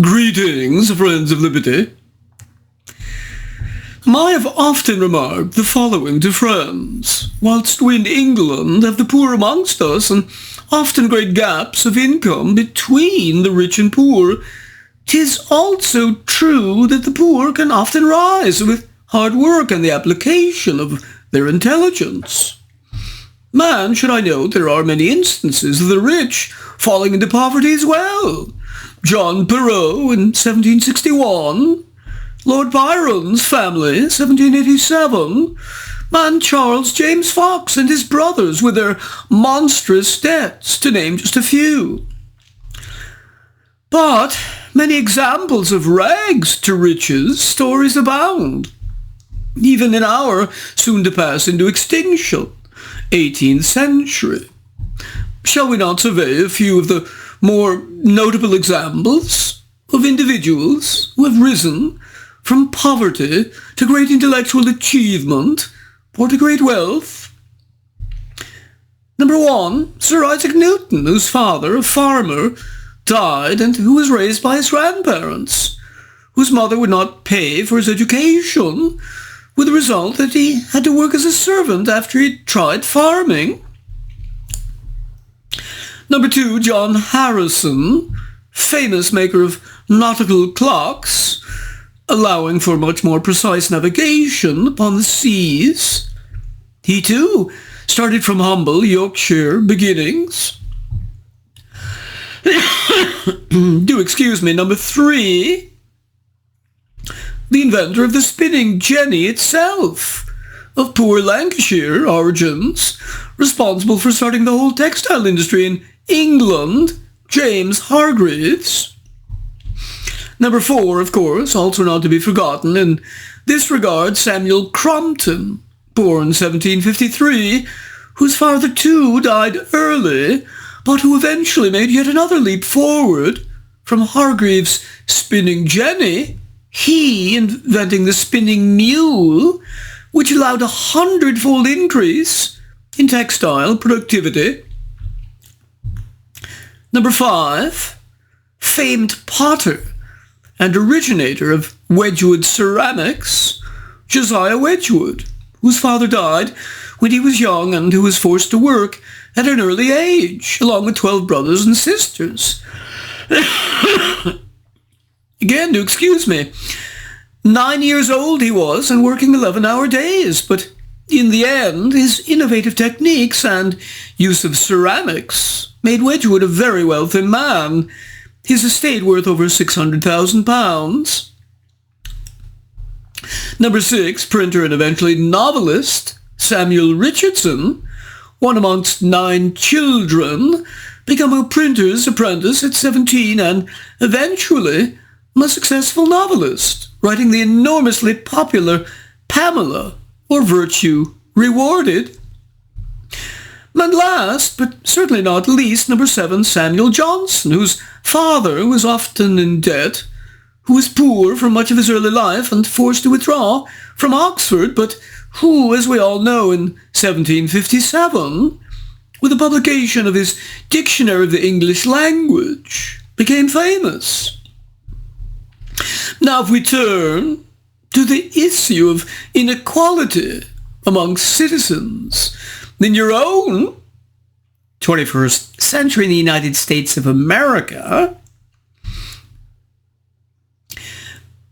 Greetings, friends of liberty. I have often remarked the following to friends. Whilst we in England have the poor amongst us, and often great gaps of income between the rich and poor, 'tis also true that the poor can often rise with hard work and the application of their intelligence. Man, should I note, there are many instances of the rich falling into poverty as well. John Perrot in 1761, Lord Byron's family, 1787, and Charles James Fox and his brothers with their monstrous debts, to name just a few. But many examples of rags to riches stories abound, even in our soon-to-pass into extinction 18th century. Shall we not survey a few of the more notable examples of individuals who have risen from poverty to great intellectual achievement or to great wealth? Number 1, Sir Isaac Newton, whose father, a farmer, died and who was raised by his grandparents, whose mother would not pay for his education, with the result that he had to work as a servant after he'd tried farming. Number 2, John Harrison, famous maker of nautical clocks, allowing for much more precise navigation upon the seas. He too started from humble Yorkshire beginnings. Do excuse me. Number 3, the inventor of the spinning jenny itself, of poor Lancashire origins, responsible for starting the whole textile industry in England, James Hargreaves. Number 4, of course, also not to be forgotten in this regard, Samuel Crompton, born 1753, whose father too died early, but who eventually made yet another leap forward from Hargreaves' spinning jenny, he inventing the spinning mule, which allowed 100-fold increase in textile productivity. Number 5, famed potter and originator of Wedgwood ceramics, Josiah Wedgwood, whose father died when he was young and who was forced to work at an early age, along with 12 brothers and sisters. Again, do excuse me. 9 years old he was and working 11-hour days, but in the end, his innovative techniques and use of ceramics made Wedgwood a very wealthy man, his estate worth over £600,000. Number 6, printer and eventually novelist Samuel Richardson, one amongst 9 children, became a printer's apprentice at 17 and eventually a successful novelist, writing the enormously popular Pamela, or Virtue Rewarded. And last, but certainly not least, number 7, Samuel Johnson, whose father was often in debt, who was poor for much of his early life and forced to withdraw from Oxford, but who, as we all know, in 1757, with the publication of his Dictionary of the English Language, became famous. Now, if we turn to the issue of inequality amongst citizens in your own 21st century in the United States of America,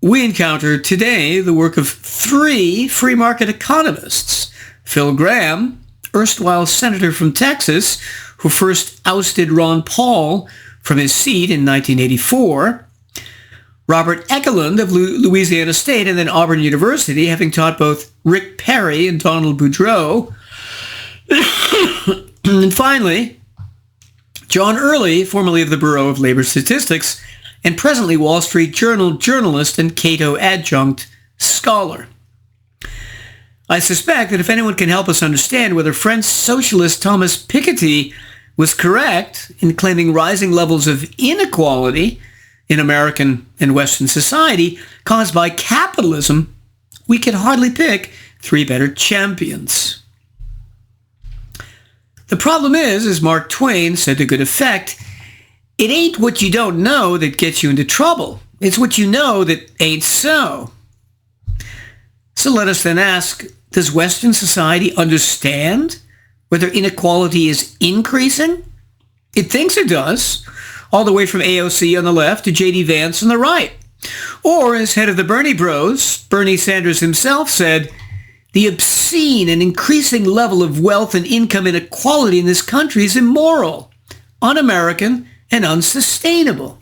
we encounter today the work of 3 free market economists: Phil Gramm, erstwhile senator from Texas, who first ousted Ron Paul from his seat in 1984, Robert Ekelund of Louisiana State and then Auburn University, having taught both Rick Perry and Donald Boudreaux, and finally, John Early, formerly of the Bureau of Labor Statistics, and presently Wall Street Journal journalist and Cato adjunct scholar. I suspect that if anyone can help us understand whether French socialist Thomas Piketty was correct in claiming rising levels of inequality in American and Western society caused by capitalism, we could hardly pick 3 better champions. The problem is, as Mark Twain said to good effect, It ain't what you don't know that gets you into trouble. It's what you know that ain't so. So let us then ask, does Western society understand whether inequality is increasing? It thinks it does, all the way from AOC on the left to J.D. Vance on the right. Or, as head of the Bernie Bros, Bernie Sanders himself said, the obscene and increasing level of wealth and income inequality in this country is immoral, un-American, and unsustainable.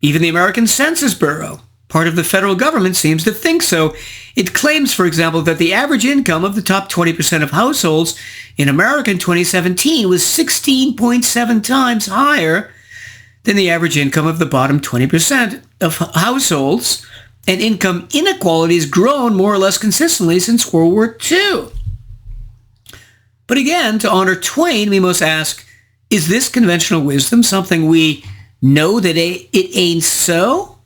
Even the American Census Bureau, part of the federal government, seems to think so. It claims, for example, that the average income of the top 20% of households in America in 2017 was 16.7 times higher than the average income of the bottom 20% of households, and income inequality has grown more or less consistently since World War II. But again, to honor Twain, we must ask, is this conventional wisdom something we know that it ain't so?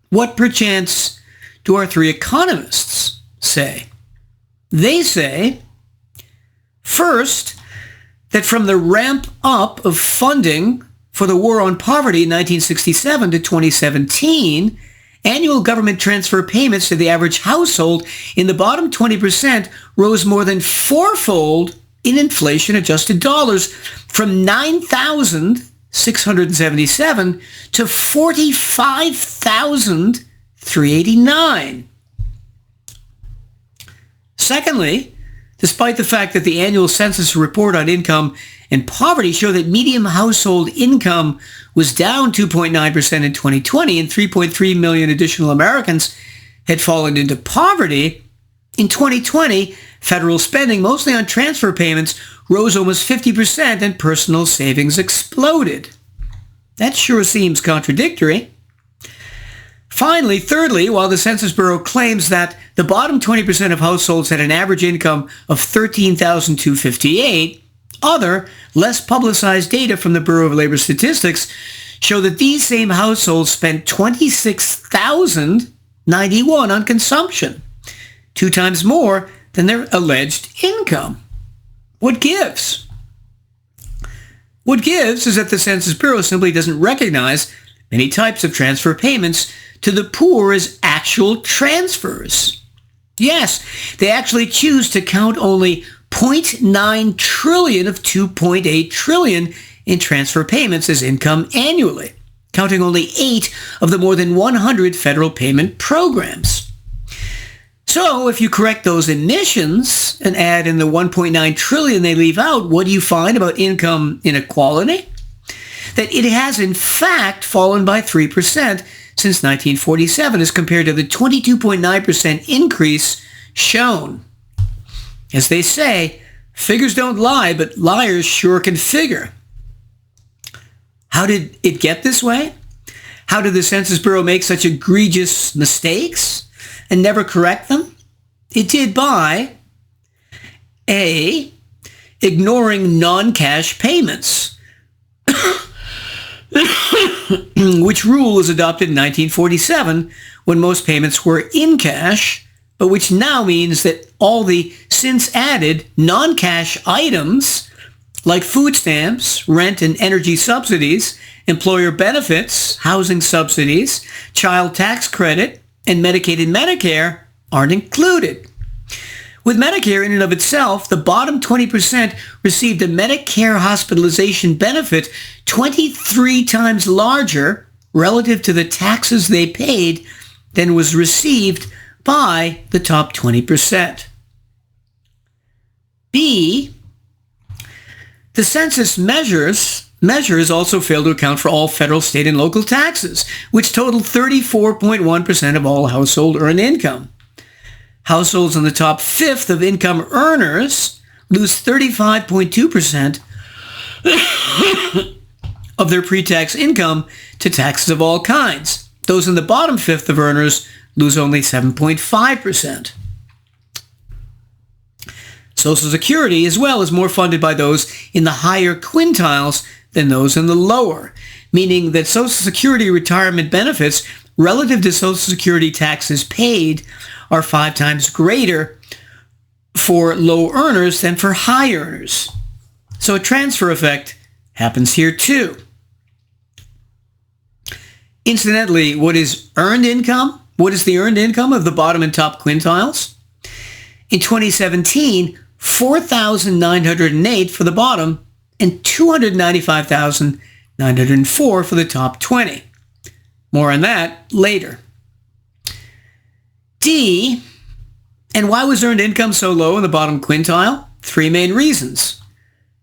What perchance do our three economists say? They say, first, that from the ramp up of funding for the war on poverty in 1967 to 2017, annual government transfer payments to the average household in the bottom 20% rose more than fourfold in inflation-adjusted dollars, from $9,677 to $45,389. Secondly, despite the fact that the annual census report on income and poverty show that median household income was down 2.9% in 2020 and 3.3 million additional Americans had fallen into poverty, in 2020, federal spending, mostly on transfer payments, rose almost 50% and personal savings exploded. That sure seems contradictory. Finally, thirdly, while the Census Bureau claims that the bottom 20% of households had an average income of $13,258, other, less publicized data from the Bureau of Labor Statistics show that these same households spent $26,091 on consumption, 2 times more than their alleged income. What gives? What gives is that the Census Bureau simply doesn't recognize many types of transfer payments to the poor as actual transfers. Yes, they actually choose to count only 0.9 trillion of 2.8 trillion in transfer payments as income annually, counting only 8 of the more than 100 federal payment programs. So if you correct those emissions and add in the 1.9 trillion they leave out, what do you find about income inequality? That it has in fact fallen by 3% since 1947 as compared to the 22.9% increase shown. As they say, figures don't lie, but liars sure can figure. How did it get this way? How did the Census Bureau make such egregious mistakes and never correct them? It did by A, ignoring non-cash payments, which rule was adopted in 1947 when most payments were in cash, but which now means that all the since added non-cash items like food stamps, rent and energy subsidies, employer benefits, housing subsidies, child tax credit, and Medicaid and Medicare aren't included. With Medicare in and of itself, the bottom 20% received a Medicare hospitalization benefit 23 times larger relative to the taxes they paid than was received by the top 20%. B, the census measures also fail to account for all federal, state, and local taxes, which total 34.1% of all household earned income. Households in the top fifth of income earners lose 35.2% of their pre-tax income to taxes of all kinds. Those in the bottom fifth of earners lose only 7.5%. Social Security, as well, is more funded by those in the higher quintiles than those in the lower, meaning that Social Security retirement benefits relative to Social Security taxes paid are 5 times greater for low earners than for high earners. So a transfer effect happens here too. Incidentally, what is earned income? What is the earned income of the bottom and top quintiles? In 2017, $4,908 for the bottom and $295,904 for the top 20. More on that later. D, and why was earned income so low in the bottom quintile? 3 main reasons.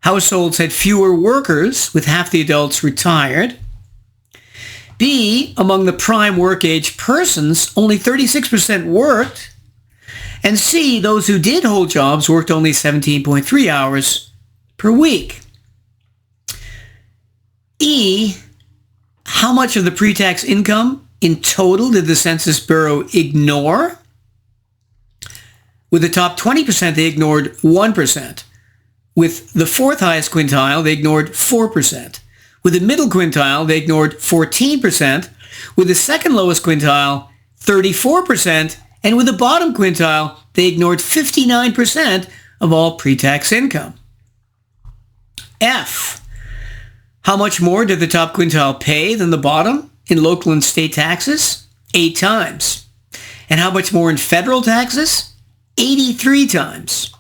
Households had fewer workers, with half the adults retired. B, among the prime work age persons, only 36% worked. And C, those who did hold jobs worked only 17.3 hours per week. E, how much of the pre-tax income in total did the Census Bureau ignore? With the top 20%, they ignored 1%. With the fourth highest quintile, they ignored 4%. With the middle quintile, they ignored 14%. With the second lowest quintile, 34%. And with the bottom quintile, they ignored 59% of all pre-tax income. F, how much more did the top quintile pay than the bottom in local and state taxes? 8 times. And how much more in federal taxes? 83 times.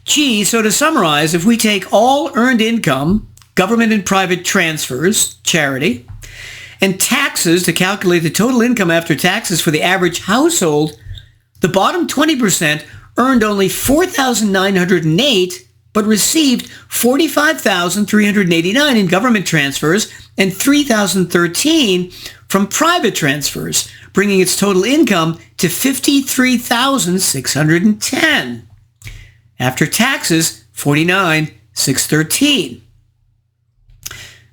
G, so to summarize, if we take all earned income, government and private transfers, charity, and taxes to calculate the total income after taxes for the average household, the bottom 20% earned only $4,908 but received $45,389 in government transfers and $3,013 from private transfers, bringing its total income to $53,610. After taxes, $49,613.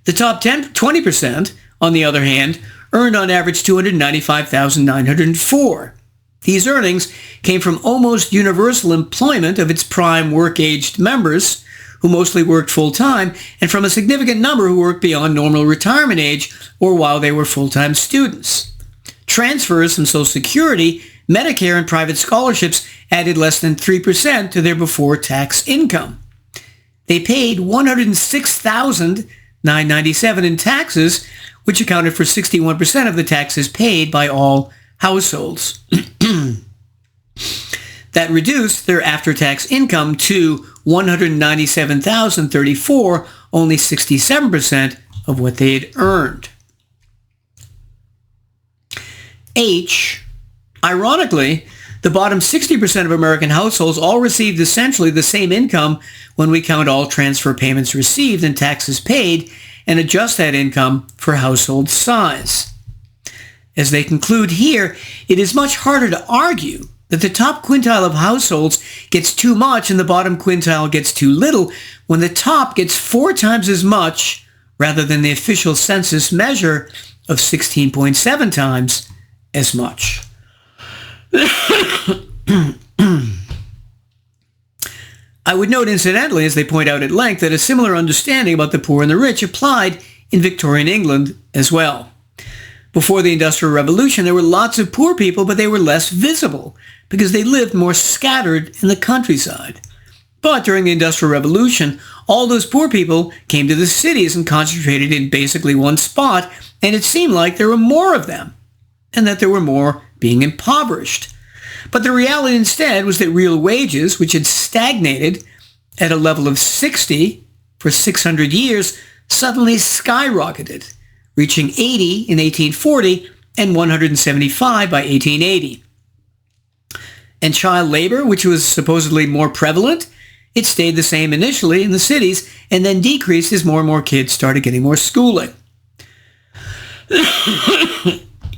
The top 20%, on the other hand, earned on average $295,904. These earnings came from almost universal employment of its prime work-aged members, who mostly worked full-time, and from a significant number who worked beyond normal retirement age or while they were full-time students. Transfers from Social Security, Medicare, and private scholarships added less than 3% to their before-tax income. They paid $106,997 in taxes, which accounted for 61% of the taxes paid by all households. That reduced their after-tax income to $197,034, only 67% of what they had earned. H, ironically, the bottom 60% of American households all received essentially the same income when we count all transfer payments received and taxes paid and adjust that income for household size. As they conclude here, it is much harder to argue that the top quintile of households gets too much and the bottom quintile gets too little when the top gets 4 times as much rather than the official census measure of 16.7 times as much. I would note incidentally, as they point out at length, that a similar understanding about the poor and the rich applied in Victorian England as well. Before the Industrial Revolution, there were lots of poor people, but they were less visible because they lived more scattered in the countryside. But during the Industrial Revolution, all those poor people came to the cities and concentrated in basically one spot, and it seemed like there were more of them, and that there were more being impoverished. But the reality instead was that real wages, which had stagnated at a level of 60 for 600 years, suddenly skyrocketed, reaching 80 in 1840 and 175 by 1880. And child labor, which was supposedly more prevalent, it stayed the same initially in the cities and then decreased as more and more kids started getting more schooling.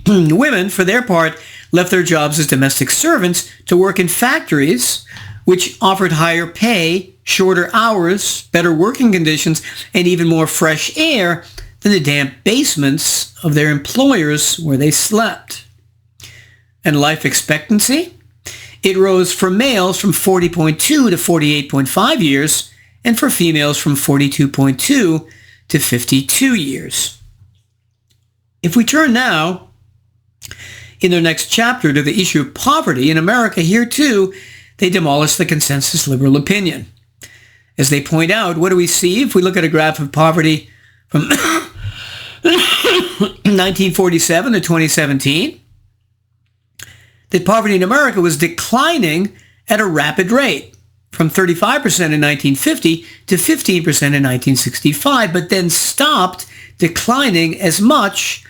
Women, for their part, left their jobs as domestic servants to work in factories, which offered higher pay, shorter hours, better working conditions, and even more fresh air than the damp basements of their employers where they slept. And life expectancy? It rose for males from 40.2 to 48.5 years, and for females from 42.2 to 52 years. If we turn now in their next chapter to the issue of poverty in America, here too, they demolish the consensus liberal opinion. As they point out, what do we see if we look at a graph of poverty from 1947 to 2017? That poverty in America was declining at a rapid rate, from 35% in 1950 to 15% in 1965, but then stopped declining as much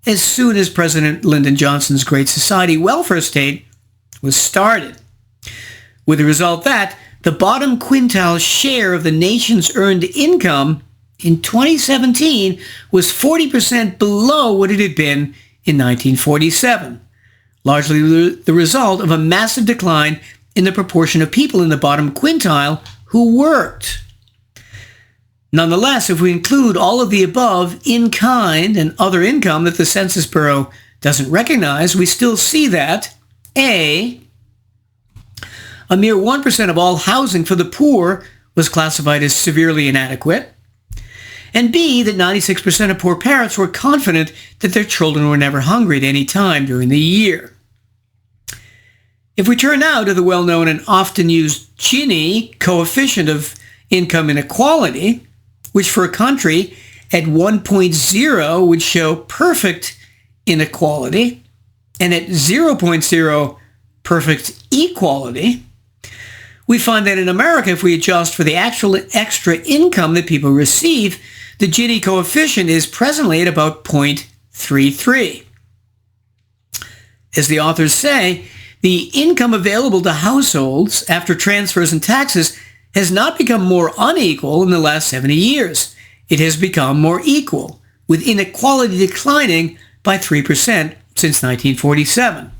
as soon as President Lyndon Johnson's Great Society welfare state was started. With the result that the bottom quintile share of the nation's earned income in 2017 was 40% below what it had been in 1947, largely the result of a massive decline in the proportion of people in the bottom quintile who worked. Nonetheless, if we include all of the above in-kind and other income that the Census Bureau doesn't recognize, we still see that A mere 1% of all housing for the poor was classified as severely inadequate, and B, that 96% of poor parents were confident that their children were never hungry at any time during the year. If we turn now to the well-known and often used Gini coefficient of income inequality, which for a country at 1.0 would show perfect inequality, and at 0.0 perfect equality, we find that in America, if we adjust for the actual extra income that people receive, the Gini coefficient is presently at about 0.33. As the authors say, the income available to households after transfers and taxes has not become more unequal in the last 70 years. It has become more equal, with inequality declining by 3% since 1947.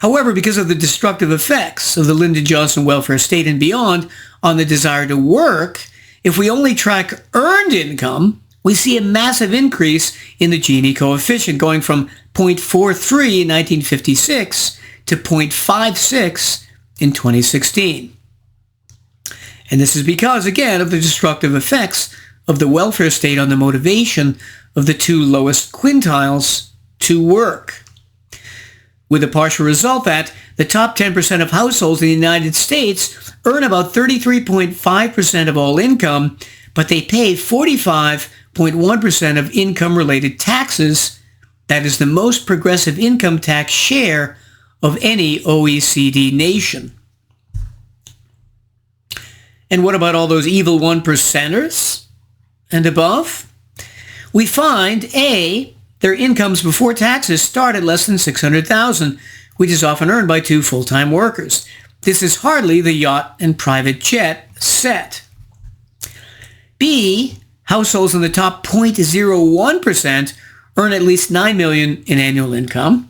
However, because of the destructive effects of the Lyndon Johnson welfare state and beyond on the desire to work, if we only track earned income, we see a massive increase in the Gini coefficient, going from 0.43 in 1956 to 0.56 in 2016. And this is because, again, of the destructive effects of the welfare state on the motivation of the two lowest quintiles to work, with the partial result that the top 10% of households in the United States earn about 33.5% of all income, but they pay 45.1% of income-related taxes. That is the most progressive income tax share of any OECD nation. And what about all those evil 1%ers and above? We find A, their incomes before taxes start at less than $600,000, which is often earned by two full-time workers. This is hardly the yacht and private jet set. B, households in the top 0.01% earn at least $9 million in annual income.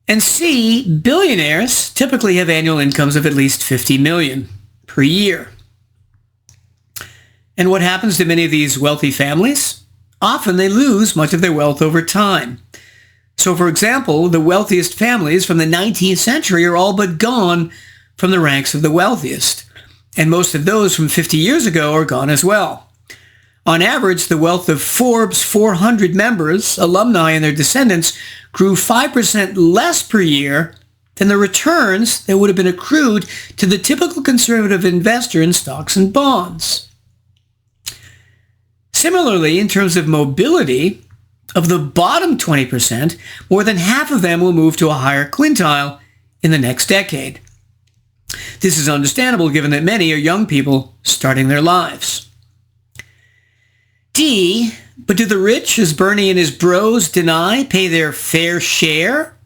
And C, billionaires typically have annual incomes of at least $50 million per year. And what happens to many of these wealthy families? Often they lose much of their wealth over time. So, for example, the wealthiest families from the 19th century are all but gone from the ranks of the wealthiest. And most of those from 50 years ago are gone as well. On average, the wealth of Forbes 400 members, alumni, and their descendants grew 5% less per year than the returns that would have been accrued to the typical conservative investor in stocks and bonds. Similarly, in terms of mobility, of the bottom 20%, more than half of them will move to a higher quintile in the next decade. This is understandable given that many are young people starting their lives. D, but do the rich, as Bernie and his bros deny, pay their fair share?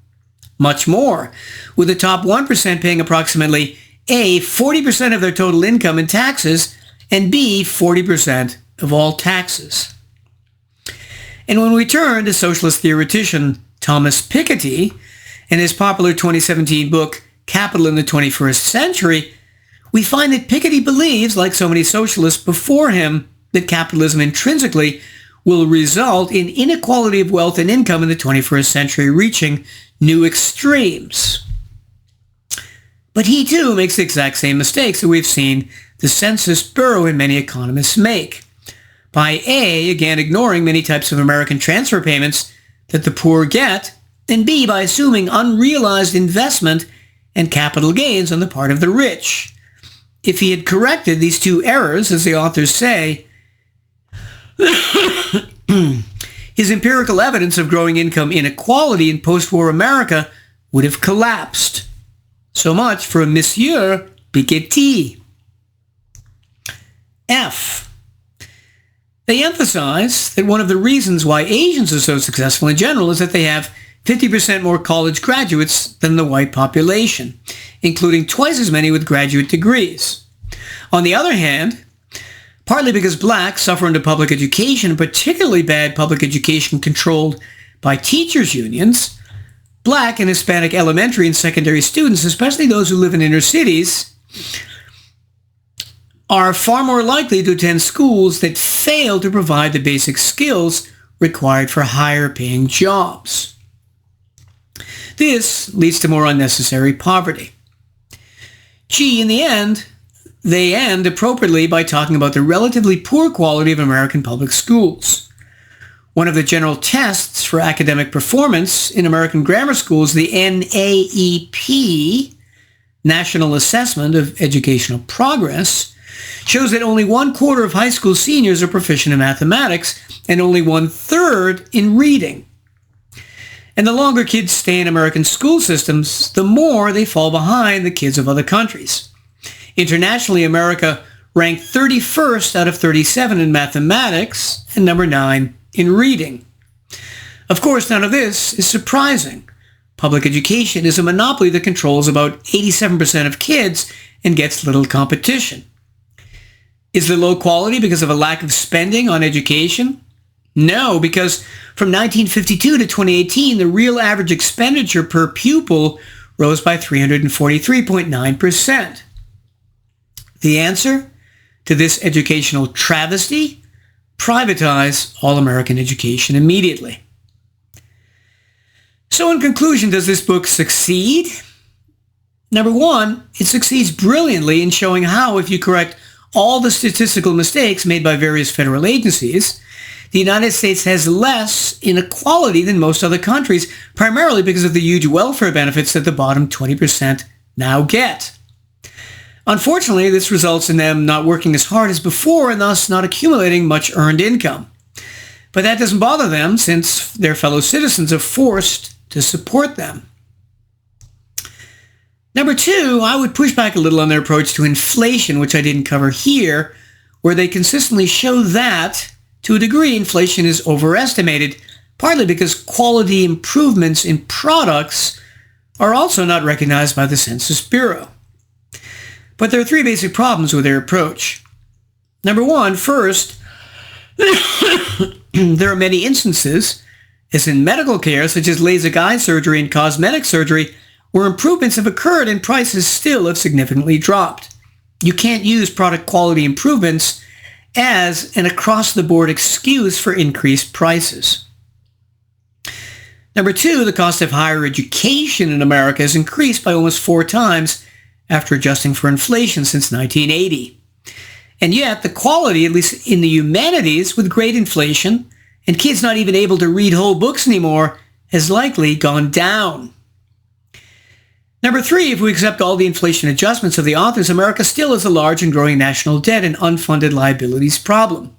Much more, with the top 1% paying approximately A, 40% of their total income in taxes, and B, 40% of all taxes. And when we turn to socialist theoretician Thomas Piketty and his popular 2017 book, Capital in the 21st Century, we find that Piketty believes, like so many socialists before him, that capitalism intrinsically will result in inequality of wealth and income in the 21st century reaching new extremes. But he too makes the exact same mistakes that we've seen the Census Bureau and many economists make, by A, again ignoring many types of American transfer payments that the poor get, and B, by assuming unrealized investment and capital gains on the part of the rich. if he had corrected these two errors, as the authors say, his empirical evidence of growing income inequality in post-war America would have collapsed. So much for Monsieur Piketty. F. They emphasize that one of the reasons why Asians are so successful in general is that they have 50% more college graduates than the white population, including twice as many with graduate degrees. On the other hand, partly because blacks suffer under public education, particularly bad public education controlled by teachers' unions, black and Hispanic elementary and secondary students, especially those who live in inner cities, are far more likely to attend schools that fail to provide the basic skills required for higher-paying jobs. This leads to more unnecessary poverty. In the end, they end appropriately by talking about the relatively poor quality of American public schools. One of the general tests for academic performance in American grammar schools, the NAEP, National Assessment of Educational Progress, shows that only 1/4 of high school seniors are proficient in mathematics and only 1/3 in reading. And the longer kids stay in American school systems, the more they fall behind the kids of other countries. Internationally, America ranked 31st out of 37 in mathematics and number 9 in reading. Of course, none of this is surprising. Public education is a monopoly that controls about 87% of kids and gets little competition. Is the low quality because of a lack of spending on education? No, because from 1952 to 2018, the real average expenditure per pupil rose by 343.9%. The answer to this educational travesty? Privatize all American education immediately. So in conclusion, does this book succeed? Number one, it succeeds brilliantly in showing how, if you correct all the statistical mistakes made by various federal agencies, the United States has less inequality than most other countries, primarily because of the huge welfare benefits that the bottom 20% now get. Unfortunately, this results in them not working as hard as before and thus not accumulating much earned income. But that doesn't bother them since their fellow citizens are forced to support them. Number two, I would push back a little on their approach to inflation, which I didn't cover here, where they consistently show that, to a degree, inflation is overestimated, partly because quality improvements in products are also not recognized by the Census Bureau. But there are three basic problems with their approach. Number one, first, there are many instances, as in medical care, such as LASIK eye surgery and cosmetic surgery, where improvements have occurred and prices still have significantly dropped. You can't use product quality improvements as an across-the-board excuse for increased prices. Number two, the cost of higher education in America has increased by almost 4 times after adjusting for inflation since 1980. And yet, the quality, at least in the humanities, with great inflation, and kids not even able to read whole books anymore, has likely gone down. Number three, if we accept all the inflation adjustments of the authors, America still has a large and growing national debt and unfunded liabilities problem,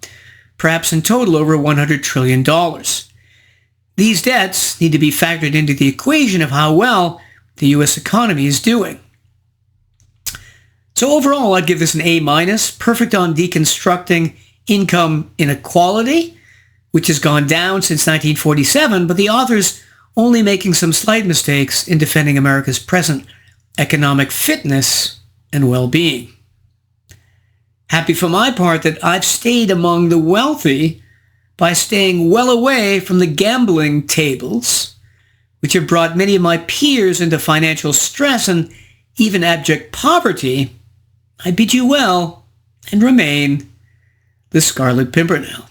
perhaps in total over $100 trillion. These debts need to be factored into the equation of how well the U.S. economy is doing. So overall, I'd give this an A-, perfect on deconstructing income inequality, which has gone down since 1947, but the authors only making some slight mistakes in defending America's present economic fitness and well-being. Happy for my part that I've stayed among the wealthy by staying well away from the gambling tables, which have brought many of my peers into financial stress and even abject poverty. I bid you well and remain the Scarlet Pimpernel.